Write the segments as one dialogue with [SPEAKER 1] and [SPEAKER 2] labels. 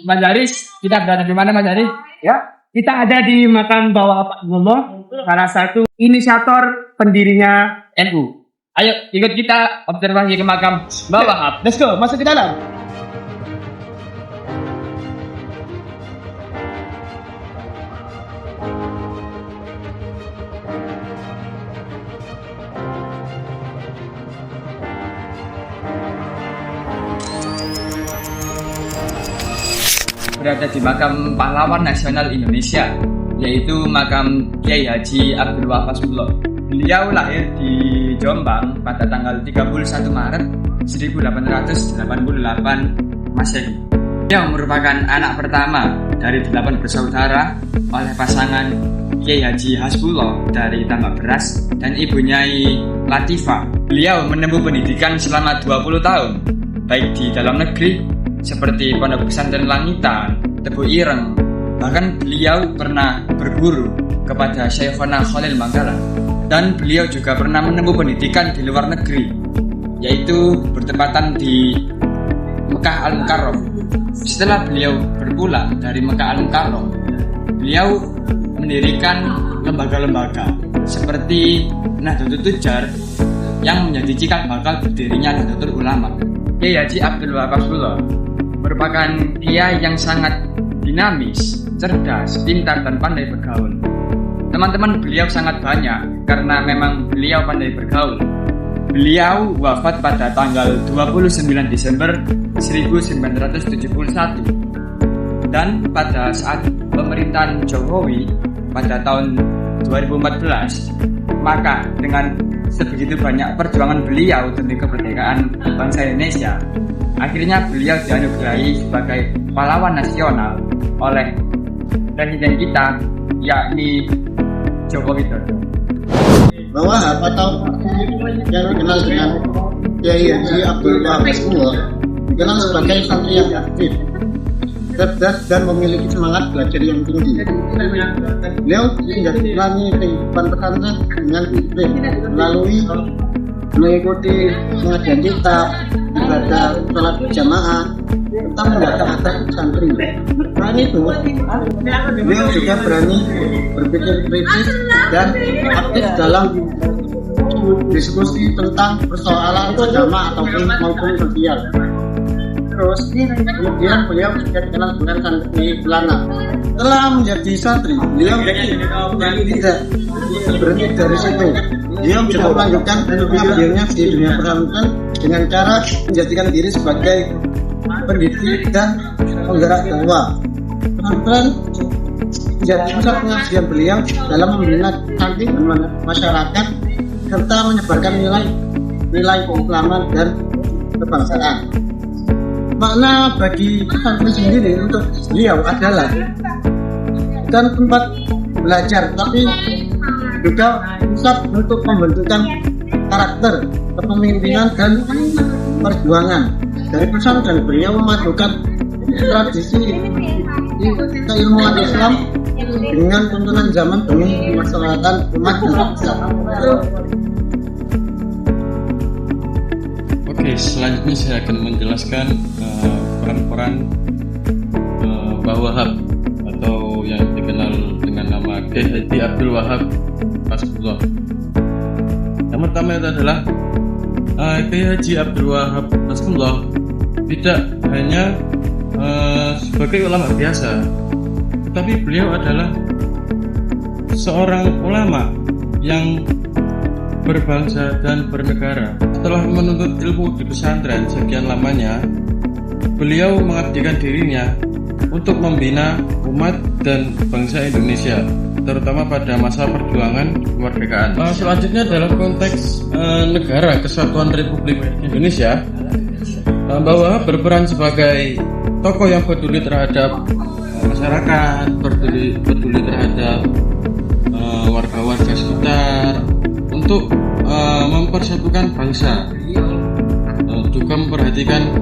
[SPEAKER 1] Mas Haris, kita berada di mana Mas Haris?
[SPEAKER 2] Ya,
[SPEAKER 1] Kita ada di makam Bawa Pak Ngomong, salah satu inisiator pendirinya NU. Ayo ikut kita observasi ke makam Bawa Wahab.
[SPEAKER 2] let's go, masuk ke dalam.
[SPEAKER 1] Berada di makam pahlawan nasional Indonesia, yaitu makam Kiai Haji Abdul Wahab Hasbullah. Beliau lahir di Jombang pada tanggal 31 Maret 1888 Masehi. Beliau merupakan anak pertama dari 8 bersaudara oleh pasangan Kiai Haji Hasbullah dari Tambak Beras dan Ibu Nyai Latifah. Beliau menempuh pendidikan selama 20 tahun, baik di dalam negeri seperti Pondok Pesantren Langitan, Tebu Ireng. Bahkan beliau pernah berguru kepada Syekhona Khalil Manggala. Dan beliau juga pernah menempuh pendidikan di luar negeri, yaitu bertepatan di Mekah Al-Mukarram. Setelah beliau berpulang dari Mekah Al-Mukarram, beliau mendirikan lembaga-lembaga seperti Nahdlatul Tujar yang menjadi cikal bakal berdirinya Nahdlatul Ulama. Kiai Haji Abdul Wahab Hasbullah merupakan kiai yang sangat dinamis, cerdas, pintar, dan pandai bergaul. Teman-teman beliau sangat banyak karena memang beliau pandai bergaul. Beliau wafat pada tanggal 29 Desember 1971. Dan pada saat pemerintahan Jokowi pada tahun 2014, maka dengan sebegitu banyak perjuangan beliau demi kemerdekaan bangsa Indonesia, akhirnya beliau dianugerahi sebagai pahlawan nasional oleh presiden kita, yakni Joko Widodo.
[SPEAKER 2] Bawa Wahab atau yang dikenal dengan Kiai Haji Abdul Wahab Hasbullah dikenal sebagai santri yang aktif, cerdas, dan memiliki semangat belajar yang tinggi. Beliau menjalani kehidupan pesantren dengan disiplin melalui mengikuti pengajian kitab, ibadah sholat berjamaah, serta menjaga adab santri. Selain itu, beliau juga berani berpikir kritis dan aktif dalam diskusi tentang persoalan agama maupun sosial. Terus kemudian beliau juga dikenal dengan santri Belana. Setelah menjadi santri, beliau tidak berhenti dari situ. Dia juga melanjutkan pengabdiannya di dunia pesantren dengan cara menjadikan diri sebagai pendidik dan penggerak dakwah. Pesantren menjadi pusat pengajian beliau dalam membina santri dan masyarakat serta menyebarkan nilai keislaman dan kebangsaan. Makna bagi pesantren sendiri untuk beliau adalah bukan tempat belajar, tapi juga pusat untuk pembentukan karakter, kepemimpinan, dan perjuangan. Dari pesantren beliau memadukan tradisi keilmuan Islam dengan tuntunan zaman demi kemaslahatan umat dan bangsa.
[SPEAKER 3] Oke, selanjutnya saya akan menjelaskan peran-peran Bawa Wahab atau yang dikenal dengan nama Kiai Haji Abdul Wahab Hasbullah. Yang pertama itu adalah Kiai Haji Abdul Wahab Hasbullah tidak hanya sebagai ulama biasa, tetapi beliau adalah seorang ulama yang berbangsa dan bernegara. Setelah menuntut ilmu di pesantren sekian lamanya, beliau mengabdikan dirinya untuk membina umat dan bangsa Indonesia, terutama pada masa perjuangan kemerdekaan. Selanjutnya dalam konteks negara kesatuan Republik Indonesia, Bawa Wahab berperan sebagai tokoh yang peduli terhadap masyarakat, peduli terhadap warga-warga sekitar untuk mempersatukan bangsa, juga memperhatikan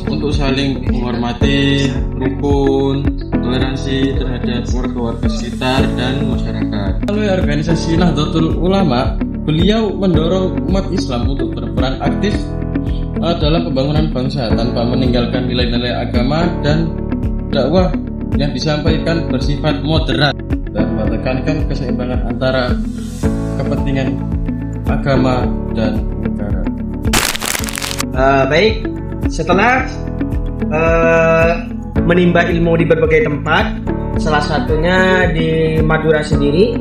[SPEAKER 3] untuk saling menghormati, rukun, toleransi terhadap warga-warga sekitar dan masyarakat. Melalui organisasi Nahdlatul Ulama, beliau mendorong umat Islam untuk berperan aktif dalam pembangunan bangsa tanpa meninggalkan nilai-nilai agama dan dakwah yang disampaikan bersifat moderat dan menekankan keseimbangan antara kepentingan agama dan negara.
[SPEAKER 4] Baik, setelah menimba ilmu di berbagai tempat, salah satunya di Madura sendiri,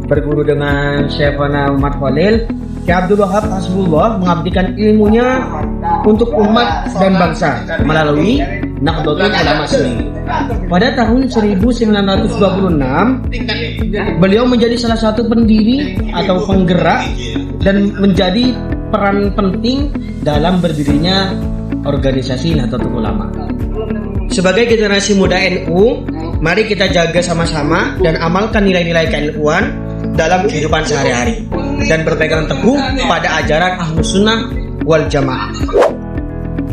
[SPEAKER 4] berguru dengan Syekhana Muhammad Khalil, Ki Abdul Wahab Hasbullah mengabdikan ilmunya untuk umat dan bangsa melalui Nahdlatul Ulama sendiri. Pada tahun 1926, beliau menjadi salah satu pendiri atau penggerak dan menjadi peran penting dalam berdirinya organisasi Nahdlatul Ulama. Sebagai generasi muda NU, mari kita jaga sama-sama dan amalkan nilai-nilai ke-NU-an dalam kehidupan sehari-hari dan berpegang teguh pada ajaran Ahlus Sunnah wal Jamaah.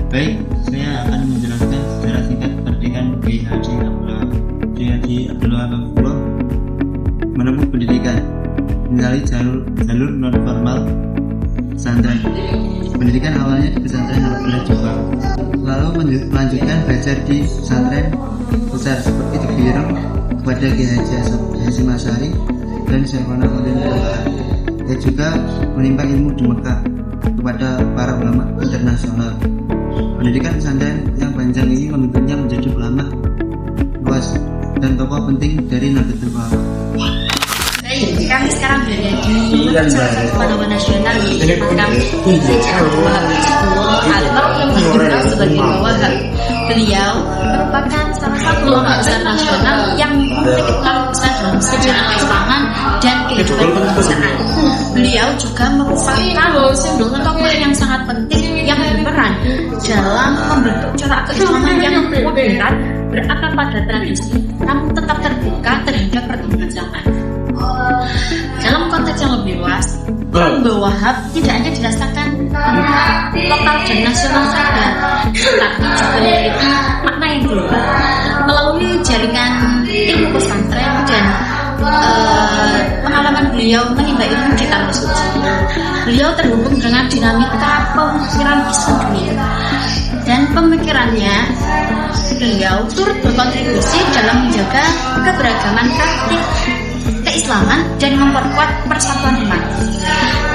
[SPEAKER 5] Baik, saya akan menjelaskan secara singkat pernikahan Kiai Haji Abdul Wahab menempuh pendidikan melalui jalur non formal pesantren. Pendidikan awalnya di pesantren Al-Falah Jombang, lalu melanjutkan belajar di pesantren besar seperti di Birung kepada Kiai Haji Hasyim Asy'ari dan Syekhona Khalil. Dia juga menimba ilmu di Mekah kepada para ulama internasional. Pendidikan pesantren yang panjang ini membentuknya menjadi ulama luas dan tokoh penting dari Nahdlatul Ulama.
[SPEAKER 6] Baik, kami sekarang berada di salah satu pahlawan nasional di makam Haji Abdul Wahab Hasbullah atau yang dikenal sebagai Wahab. Beliau merupakan salah satu ulama besar nasional yang memiliki pengaruh besar dalam sejarah keislaman dan kehidupan kebangsaan. Beliau juga merupakan tokoh yang sangat penting yang berperan dalam membentuk corak keislaman yang moderat, berakar pada tradisi, namun tetap terbuka terhadap perkembangan zaman. Dalam konteks yang lebih luas, peran Wahab tidak hanya dirasakan lokal dan nasional saja, tetapi juga memiliki makna yang global melalui jaringan ilmu pesantren dan pengalaman beliau menimba ilmu di tanah suci. Beliau terhubung dengan dinamika pemikiran Islam dunia dan pemikirannya. Beliau turut berkontribusi dalam menjaga keberagaman praktik keislaman dan memperkuat persatuan umat.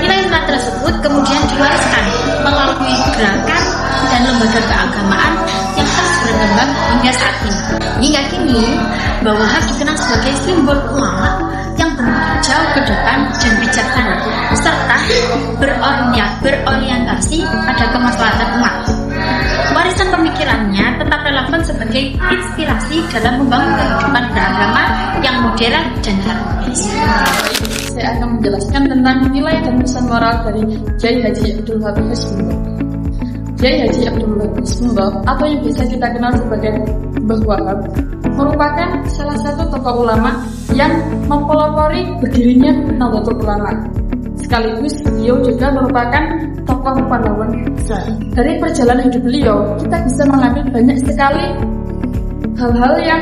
[SPEAKER 6] Nilai-nilai tersebut kemudian diwariskan melalui gerakan dan lembaga keagamaan yang terus berkembang hingga saat ini. Hingga kini, Wahab dikenal sebagai simbol ulama yang berpikir jauh ke depan dan bijaksana, serta berorientasi pada kemaslahatan umat. Warisan pemikirannya tetap relevan sebagai inspirasi dalam membangun kehidupan beragama yang modern dan harmonis.
[SPEAKER 7] Saya akan menjelaskan tentang nilai dan pesan moral dari Kiai Haji Abdul Wahab Hasbullah. Kiai Haji Abdul Wahab Hasbullah atau yang biasa kita kenal sebagai Mbah Wahab merupakan salah satu tokoh ulama yang mempelopori berdirinya Nahdlatul Ulama. Sekaligus beliau juga merupakan tokoh pahlawan besar. Dari perjalanan hidup beliau, kita bisa mengambil banyak sekali hal-hal yang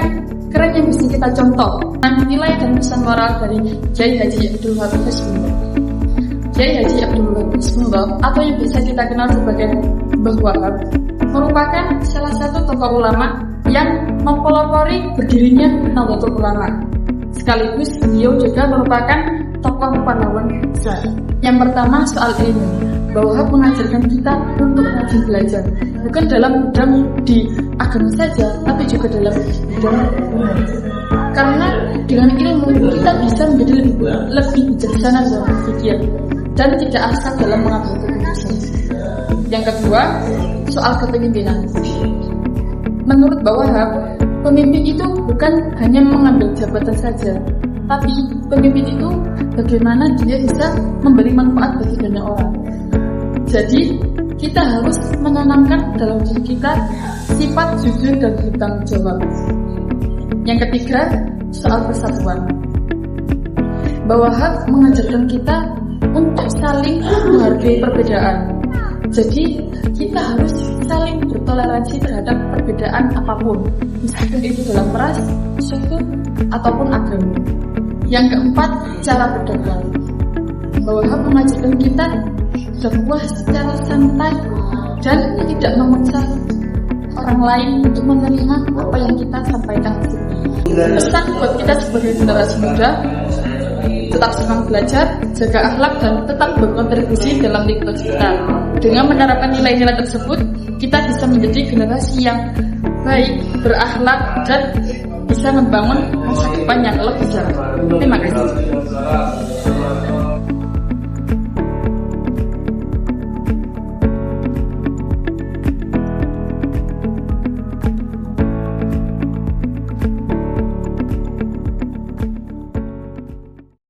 [SPEAKER 7] keren yang bisa kita contoh tentang nilai dan pesan moral dari Kiai Haji Abdul Wahab Hasbullah. Kiai Haji Abdul Wahab Hasbullah atau yang biasa kita kenal sebagai Mbah Wahab merupakan salah satu tokoh ulama yang mempelopori berdirinya Nahdlatul Ulama. Sekaligus beliau juga merupakan tokoh pahlawan besar. Yang pertama soal ilmu. Mbah Wahab mengajarkan kita untuk rajin belajar, bukan dalam bidang di agama saja, tapi juga dalam bidang umum. Karena dengan ilmu kita bisa menjadi lebih bijaksana dalam berpikir dan tidak asal dalam mengambil keputusan. Yang kedua, soal kepemimpinan. Menurut Mbah Wahab, pemimpin itu bukan hanya mengambil jabatan saja, tapi pemimpin itu bagaimana dia bisa memberi manfaat bagi banyak orang. Jadi, kita harus menanamkan dalam diri kita sifat jujur dan bertanggung jawab. Yang ketiga, soal persatuan. Mbah Wahab mengajarkan kita untuk saling menghargai perbedaan. Jadi, kita harus saling bertoleransi terhadap perbedaan apapun, misalkan itu dalam ras, suku, ataupun agama. Yang keempat, cara berdakwah. Mbah Wahab mengajarkan kita dakwah secara santai dan tidak memaksa orang orang lain untuk menerima apa yang kita sampaikan di sini. Pesan buat kita sebagai generasi muda, tetap semangat belajar, jaga akhlak, dan tetap berkontribusi dalam lingkungan kita. Dengan menerapkan nilai-nilai tersebut, kita bisa menjadi generasi yang baik, berakhlak, dan bisa membangun masa depan yang lebih cerah. Terima kasih.